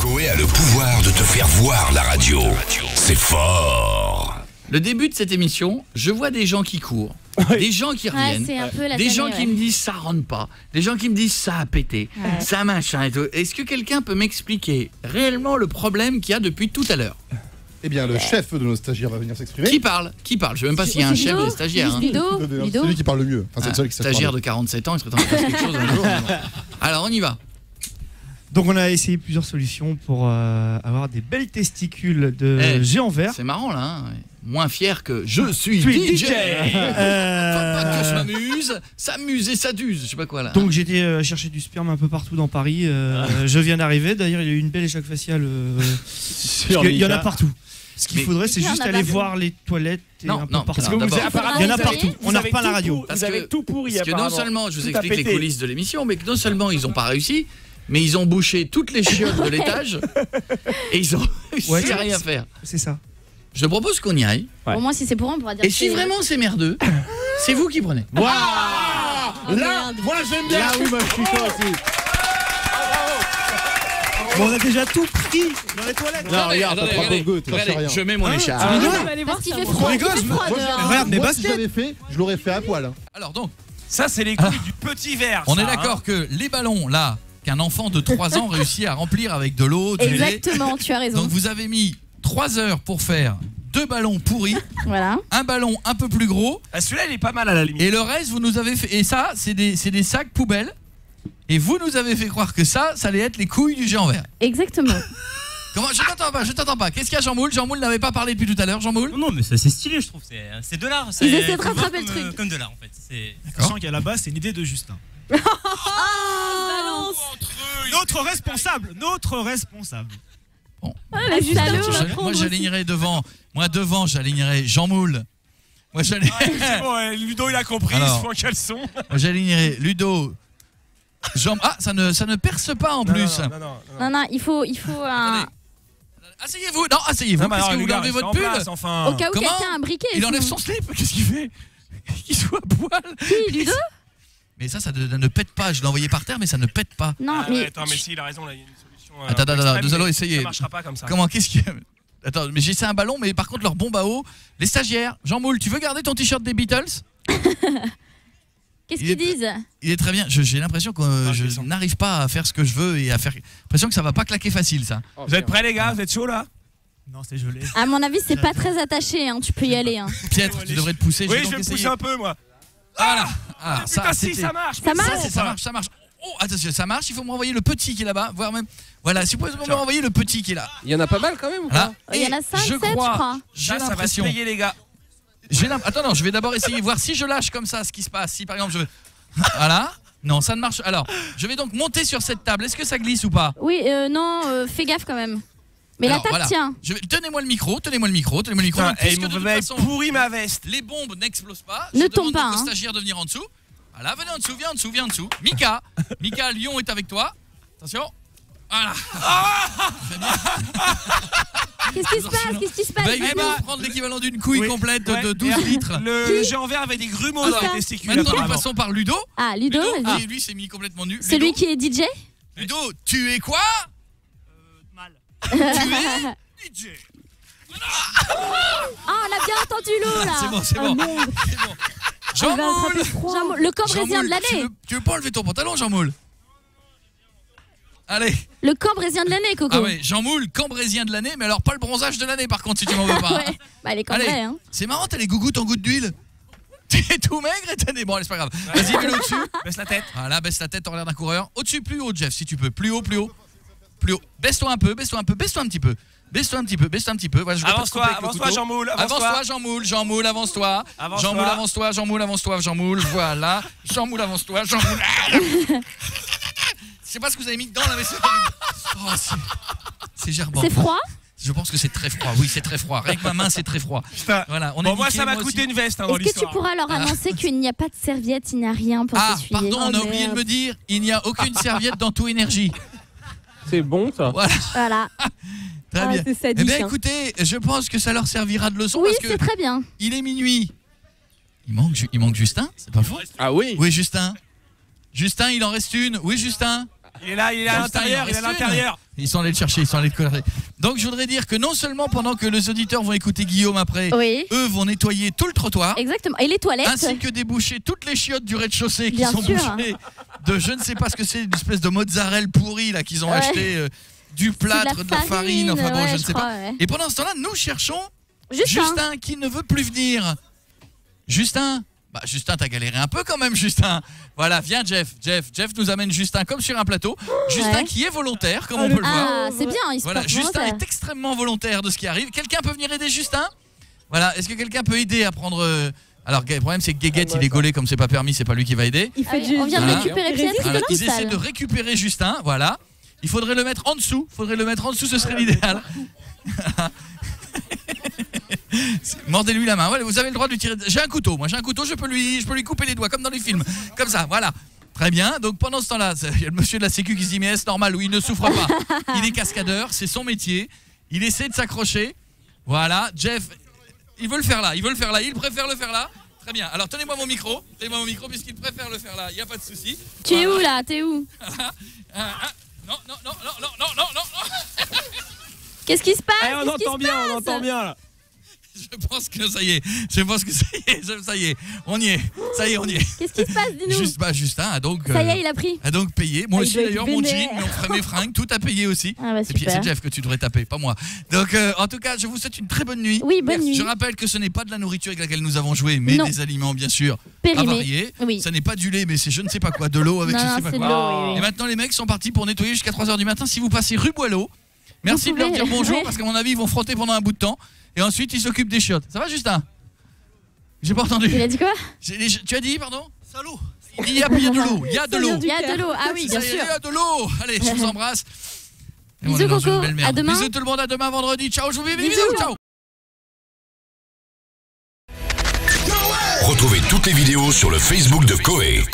Coé a le pouvoir de te faire voir la radio. C'est fort. Le début de cette émission, je vois des gens qui courent, des gens qui reviennent, des gens qui me disent ça rentre pas, des gens qui me disent ça a pété, ça machin et tout. Est-ce que quelqu'un peut m'expliquer réellement le problème qu'il y a depuis tout à l'heure? Eh bien, le chef de nos stagiaires va venir s'exprimer. Qui parle? Je sais même pas s'il y a un chef des stagiaires. C'est lui qui parle le mieux. Enfin, c'est le seul qui sait Stagiaire parler. de 47 ans, il serait temps de faire quelque chose un jour. Alors, on y va. Donc on a essayé plusieurs solutions pour avoir des belles testicules de géant vert. C'est marrant là, hein. Moins fier que je suis DJ. Faut pas que je m'amuse, s'amuse et s'aduse, je sais pas quoi là. Donc j'ai été chercher du sperme un peu partout dans Paris. Je viens d'arriver, d'ailleurs il y a eu une belle échec faciale. Il y en a partout. Ce qu'il faudrait, c'est juste aller voir les toilettes et un peu partout. Il y en a partout. On n'a pas la radio. Vous avez tout pourri. Parce que non seulement, je vous explique les coulisses de l'émission, mais que non seulement ils ont pas réussi, mais ils ont bouché toutes les chiottes de l'étage et ils ont rien à faire. C'est ça. Je propose qu'on y aille. Au moins si c'est pour eux, on pourra dire. Et si vraiment c'est merdeux, c'est vous qui prenez. Waouh. Là, moi j'aime bien. Là, oui, moi je suis chaud aussi. Bon, on a déjà tout pris dans les toilettes. Non, regarde, t'as trois pauvres gouttes, ça fait rien. Je mets mon écharpe. Parce qu'il fait froid. Regarde mes Moi, si j'avais fait, je l'aurais fait à poil. Alors donc, ça c'est les couilles du petit verre. on est d'accord que les ballons là, qu'un enfant de 3 ans réussit à remplir avec de l'eau, du lait. Exactement, tu as raison. Donc vous avez mis 3 heures pour faire 2 ballons pourris, Voilà. un ballon un peu plus gros, Celui-là il est pas mal à la limite. et le reste vous nous avez fait, et ça c'est des sacs poubelles, et vous nous avez fait croire que ça allait être les couilles du géant vert. Exactement. Comment? Je t'entends pas. Qu'est-ce qu'il y a, Jean Moule? Jean Moule n'avait pas parlé depuis tout à l'heure, Jean Moule? Non mais c'est stylé, je trouve, c'est de l'art. Ils essaient de rattraper le truc. Comme de l'art en fait. Sachant qu'à la base c'est une idée de Justin. Balance. Notre responsable. Bon. Salaud. Moi j'alignerai devant. Devant j'alignerai Jean Moule. Moi C'est bon, Ludo il a compris, il se fout en caleçon. Moi j'alignerai Ludo. Ah, ça ne perce pas en plus. Non, il faut un. Asseyez-vous. Non, asseyez-vous. Qu'est-ce que vous voulez enlever votre pull? Au cas où quelqu'un a un briquet. Il enlève son slip. Qu'est-ce qu'il fait? Qu'il soit à poil. Qui, Ludo? Mais ça ne pète pas. Je l'ai envoyé par terre, mais ça ne pète pas. Non, mais. Attends, mais si, il a raison, là, il y a une solution. Attends, nous allons essayer. Ça marchera pas comme ça. Comment? Qu'est-ce qu'il y a? Attends, mais j'essaie un ballon, mais par contre, leur bombe à eau. Les stagiaires. Jean Moule, tu veux garder ton t-shirt des Beatles? Qu'est-ce qu'ils disent? Il est très bien. J'ai l'impression que je n'arrive pas à faire ce que je veux et à faire. J'ai l'impression que ça va pas claquer facile, ça. Vous êtes prêts, les gars? Vous êtes chauds là? Non, c'est gelé. À mon avis, c'est pas très attaché, hein. Tu peux y aller, hein. Pietre, tu devrais te pousser. Oui, je vais me pousser un peu, moi. Voilà. Ah, Putain, si, ça marche. Ça marche. Oh, attention, ça marche. Il faut me renvoyer le petit qui est là-bas, voire même. Voilà, si vous pouvez me renvoyer le petit qui est là. Il y en a pas mal quand même ou Là. pas? Il y en a 5, 7, je crois. J'ai Ça va se l'impression. payer, les gars. Attends, non, je vais d'abord essayer voir si je lâche comme ça ce qui se passe. Si par exemple je. Voilà. Non, ça ne marche. Alors, je vais donc monter sur cette table. Est-ce que ça glisse ou pas? Oui, non, fais gaffe quand même. Mais alors, la table tient. Tenez-moi le micro. Putain, Puisque vous de toute m'avez façon, pourri ma veste. les bombes n'explosent pas. Ne Je tombe demande pas, donc aux hein. stagiaires de venir en dessous. Voilà, venez viens en dessous. Mika, Lyon est avec toi. Attention. Voilà. Très bien. Qu'est-ce qui se passe? Il va prendre l'équivalent d'une couille complète de 12 litres. Le géant vert avait des grumeaux dans les testicules. Maintenant, nous passons par Ludo. Ah, Ludo, vas-y. Lui s'est mis complètement nu. C'est lui qui est DJ? Ludo, tu es quoi? Mal. Tu es DJ. Ah, on a bien entendu l'eau là. C'est bon. Jean Moule, le cambrésien de l'année. Tu veux pas enlever ton pantalon, Jean Moule? Allez. Le cambrésien de l'année, Coco. Ah ouais, Jean Moule, cambrésien de l'année, mais alors pas le bronzage de l'année par contre, si tu m'en veux pas. Ouais, bah les cambrés, hein. C'est marrant, t'as les gougouttes en gouttes d'huile. T'es tout maigre et t'as des... Bon, allez, c'est pas grave. Vas-y, mets-le au-dessus. Baisse la tête. Voilà, baisse la tête en l'air d'un coureur. Au-dessus, plus haut, Jeff, si tu peux. Plus haut. Baisse-toi un peu, baisse-toi un petit peu. Voilà, avance-toi, Jean Moule. Avance-toi, Jean Moule, avance-toi. Jean Moule, avance-toi. Voilà. Jean Moule, avance-toi. Je sais pas ce que vous avez mis dedans là, mais c'est gerbant. C'est froid? Je pense que c'est très froid. Oui, c'est très froid. Avec ma main, c'est très froid. Putain. Voilà, Bon, moi, ça m'a coûté une veste dans l'histoire. Est-ce que tu pourras leur annoncer qu'il n'y a pas de serviette, il n'y a rien pour s'essuyer? Pardon, on a oublié de me dire, il n'y a aucune serviette dans Tout Énergie. C'est bon ça. Voilà. Très bien. Eh bien, écoutez, je pense que ça leur servira de leçon. Oui, parce que c'est très bien. Il est minuit. Il manque Justin, c'est pas faux? Ah oui. Oui, Justin. Justin, il en reste une. Oui, Justin. Il est là à l'intérieur, il est à l'intérieur. Ils sont allés le chercher, ils sont allés le coller. Donc je voudrais dire que non seulement pendant que les auditeurs vont écouter Guillaume après, eux vont nettoyer tout le trottoir. Exactement, et les toilettes. Ainsi que déboucher toutes les chiottes du rez-de-chaussée qui sont bouchées de je ne sais pas ce que c'est, une espèce de mozzarella pourri là qu'ils ont acheté, du plâtre, de la farine, enfin bon, je ne sais pas. Et pendant ce temps-là, nous cherchons Justin qui ne veut plus venir. Justin, t'as galéré un peu quand même, Justin. Voilà, viens Jeff nous amène Justin comme sur un plateau. Justin qui est volontaire, comme on peut le voir. Ah, c'est bien, il se porte Justin volontaire. est extrêmement volontaire de ce qui arrive. Quelqu'un peut venir aider Justin? Voilà, est-ce que quelqu'un peut aider à prendre... Alors le problème c'est que Guéguette il est gaulé comme c'est pas permis, c'est pas lui qui va aider. On vient de récupérer peut-être. Ils essaient de récupérer Justin, voilà. Il faudrait le mettre en dessous, ce serait l'idéal. Mordez-lui la main. Voilà, vous avez le droit de lui tirer. J'ai un couteau, je peux lui couper les doigts comme dans les films. Comme ça, voilà. Très bien. Donc pendant ce temps-là, il y a le monsieur de la sécu qui se dit mais est-ce normal? Oui, il ne souffre pas. Il est cascadeur, c'est son métier. Il essaie de s'accrocher. Voilà, Jeff, il veut le faire là, il préfère le faire là. Très bien. Alors tenez-moi mon micro puisqu'il préfère le faire là. Il y a pas de souci. Tu es où là? T'es où? Non. Qu'est-ce qui se passe? On entend bien là. Je pense que ça y est, on y est. Qu'est-ce qui se passe, dis-nous? Justin a donc ça y est, il a pris. A donc payé. Moi aussi d'ailleurs, mon jean, mes fringues, tout a payé aussi. Ah bah, c'est Jeff que tu devrais taper, pas moi. Donc en tout cas, je vous souhaite une très bonne nuit. Oui, bonne nuit. Je rappelle que ce n'est pas de la nourriture avec laquelle nous avons joué, mais des aliments bien sûr périmés. Oui. Ça n'est pas du lait, mais c'est je ne sais pas quoi, de l'eau avec je ne sais pas quoi. Oui. Et maintenant les mecs sont partis pour nettoyer jusqu'à 3h du matin. Si vous passez rue Boileau, merci de leur dire bonjour parce qu'à mon avis ils vont frotter pendant un bout de temps. Et ensuite, il s'occupe des chiottes. Ça va, Justin? J'ai pas entendu. Il a dit quoi? Tu as dit, pardon? Salaud. Il y a de l'eau. Il y a de l'eau. Ah oui, bien sûr. Il y a de l'eau. Allez, je vous embrasse. Bisous, Coco. À demain. Bisous tout le monde. À demain vendredi. Ciao, je vous dis bisous. Ciao. Retrouvez toutes les vidéos sur le Facebook de Coé.